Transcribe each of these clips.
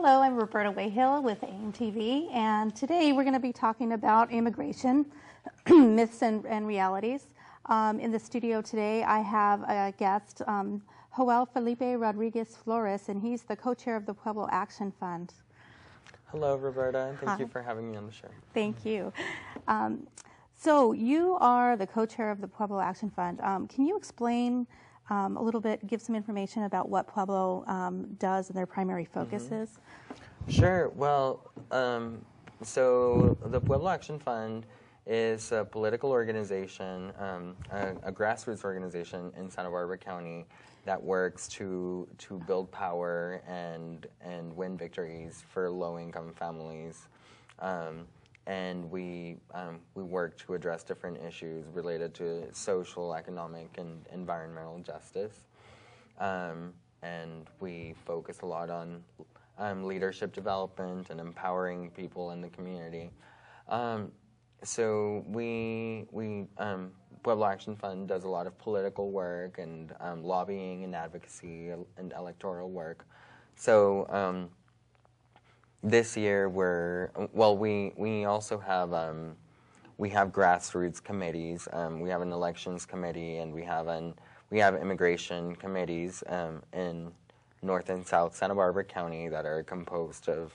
Hello, I'm Roberta Weighill with AIM-TV, and today we're going to be talking about immigration, myths and realities. In the studio today, I have a guest, Joel Felipe Rodriquez Flores, and he's the co-chair of the Pueblo Action Fund. Hello, Roberta, and thank you for having me on the show. Thank you. So you are the co-chair of the Pueblo Action Fund. Can you explain a little bit, give some information about what Pueblo does and their primary focus is? Sure. Well, so the Pueblo Action Fund is a political organization, a grassroots organization in Santa Barbara County that works to build power and win victories for low-income families. And we work to address different issues related to social, economic, and environmental justice. And we focus a lot on leadership development and empowering people in the community. So Pueblo Action Fund does a lot of political work and lobbying and advocacy and electoral work. So this year we also have grassroots committees. We have an elections committee, and we have immigration committees in North and South Santa Barbara County that are composed of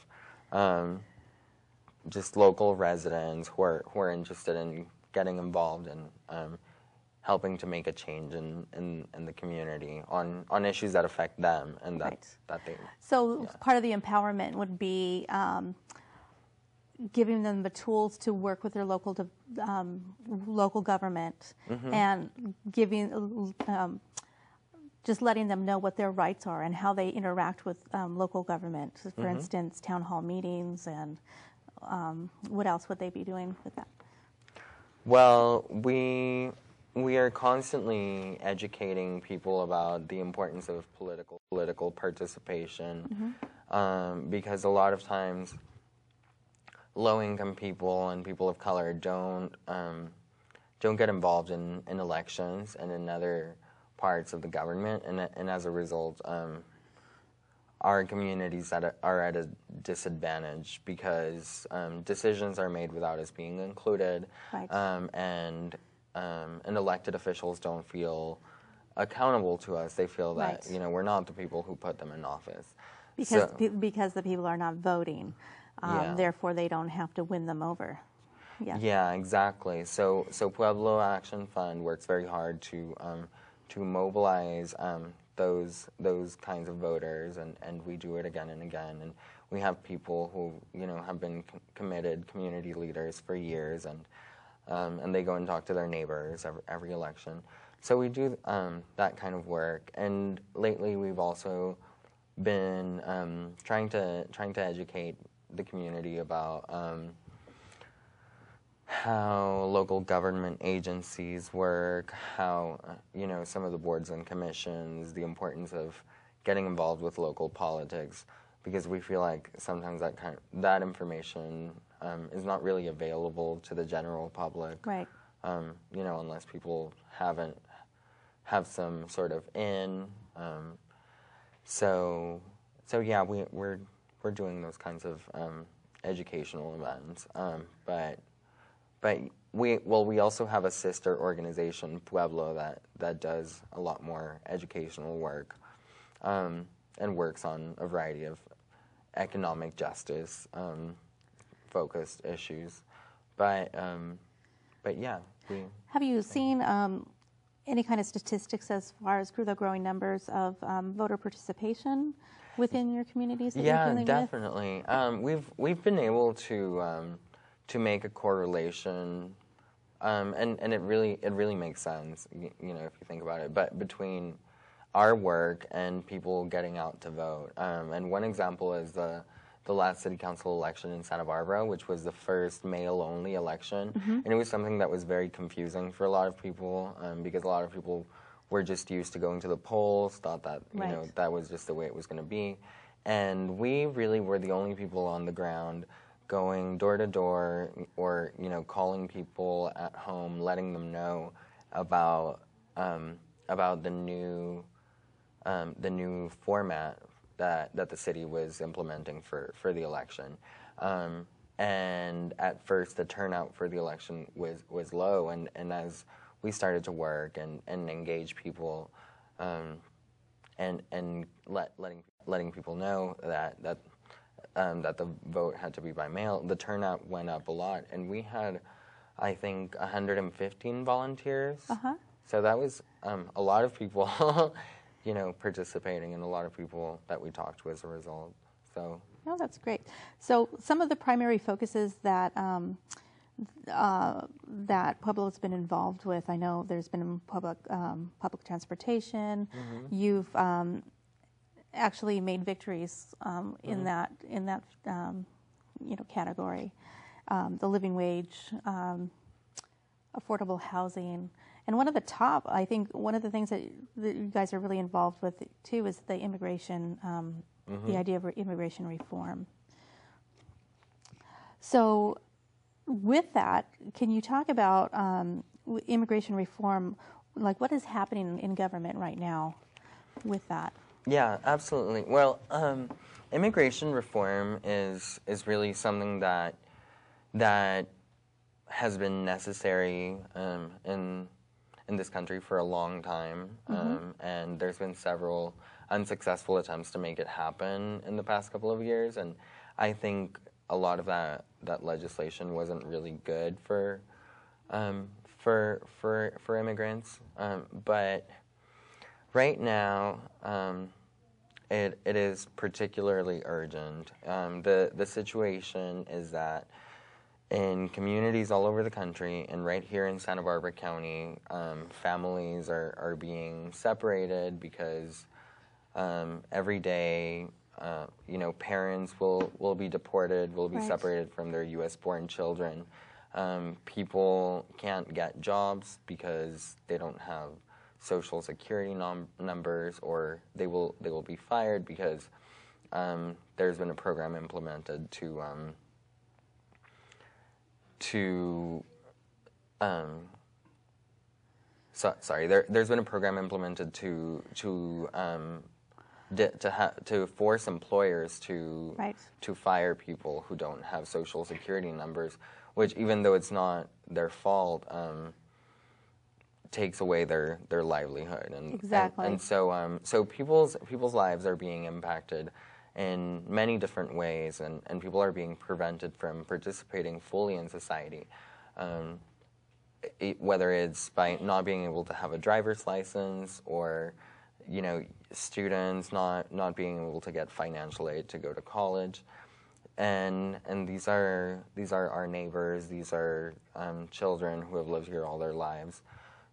just local residents who are interested in getting involved and helping to make a change in the community on issues that affect them and that they. So part of the empowerment would be giving them the tools to work with their local government and giving just letting them know what their rights are and how they interact with local government. For instance, town hall meetings, and what else would they be doing with that? Well, we are constantly educating people about the importance of political participation, because a lot of times low-income people and people of color don't get involved in elections and in other parts of the government, and as a result, our communities are at a disadvantage because decisions are made without us being included, and elected officials don't feel accountable to us. They feel that we're not the people who put them in office. Because the people are not voting, therefore they don't have to win them over. Yeah, exactly. So Pueblo Action Fund works very hard to mobilize those kinds of voters, and we do it again and again. And we have people who have been committed community leaders for years, and they go and talk to their neighbors every election. So we do that kind of work. And lately we've also been trying to educate the community about how local government agencies work, how some of the boards and commissions, the importance of getting involved with local politics, because we feel like sometimes that information is not really available to the general public. Right. Unless people have some sort of in. So yeah, we're doing those kinds of educational events, but we also have a sister organization, Pueblo, that does a lot more educational work, and works on a variety of economic justice focused issues. But yeah, have you seen any kind of statistics as far as the growing numbers of voter participation within your communities that you're dealing definitely. We've been able to make a correlation, and it really makes sense, if you think about it. But between our work and people getting out to vote, and one example is the last city council election in Santa Barbara, which was the first male-only election, and it was something that was very confusing for a lot of people, because a lot of people were just used to going to the polls, thought that that was just the way it was going to be, and we really were the only people on the ground going door to door, or calling people at home, letting them know about the new format that the city was implementing for the election. And at first, the turnout for the election was low, and as we started to work and engage people, and letting people know that the vote had to be by mail, the turnout went up a lot, and we had, I think, 115 volunteers. So that was a lot of people, participating, and a lot of people that we talked to as a result. So. Oh, that's great. So some of the primary focuses that that Pueblo has been involved with, I know there's been public transportation. You've actually made victories in that category, the living wage, affordable housing, and one of the top, I think, one of the things that you guys are really involved with too is the immigration. The idea of immigration reform. So with that, can you talk about immigration reform, like what is happening in government right now with that? Yeah, absolutely. Well, immigration reform is really something that has been necessary in this country for a long time, and there's been several unsuccessful attempts to make it happen in the past couple of years, and I think a lot of that legislation wasn't really good for immigrants. But right now, it is particularly urgent. The situation is that in communities all over the country, and right here in Santa Barbara County, families are being separated because every day, parents will be deported, will be separated from their U.S.-born children. People can't get jobs because they don't have Social Security numbers, or they will be fired because there's been a program implemented there's been a program implemented to force employers to fire people who don't have Social Security numbers, which, even though it's not their fault, takes away their livelihood. And so people's lives are being impacted in many different ways, and people are being prevented from participating fully in society. Whether it's by not being able to have a driver's license, or students not being able to get financial aid to go to college, and these are our neighbors. These are children who have lived here all their lives.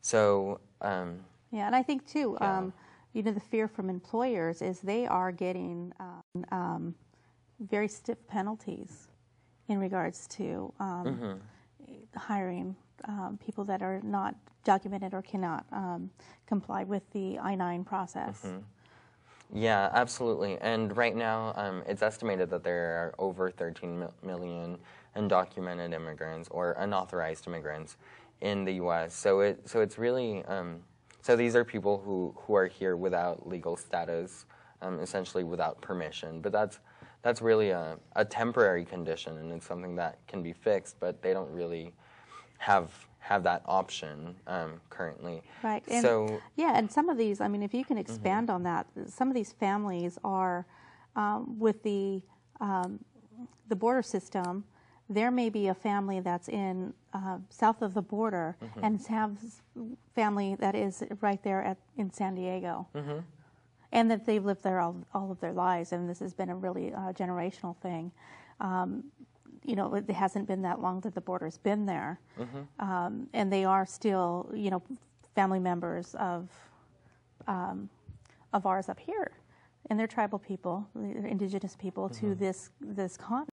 So and I think too, the fear from employers is they are getting very stiff penalties in regards to hiring people that are not documented or cannot comply with the I-9 process. Yeah, absolutely. And right now, it's estimated that there are over 13 million undocumented immigrants or unauthorized immigrants in the U.S. So it's really so these are people who are here without legal status, essentially without permission. But that's really a temporary condition, and it's something that can be fixed. But they don't really have that option currently. Right. And so and some of these, I mean, if you can expand on that, some of these families are with the border system. There may be a family that's in south of the border and have family that is right there in San Diego, and that they've lived there all of their lives, and this has been a really generational thing. It hasn't been that long that the border's been there, and they are still, family members of ours up here, and they're tribal people, they're indigenous people to this continent.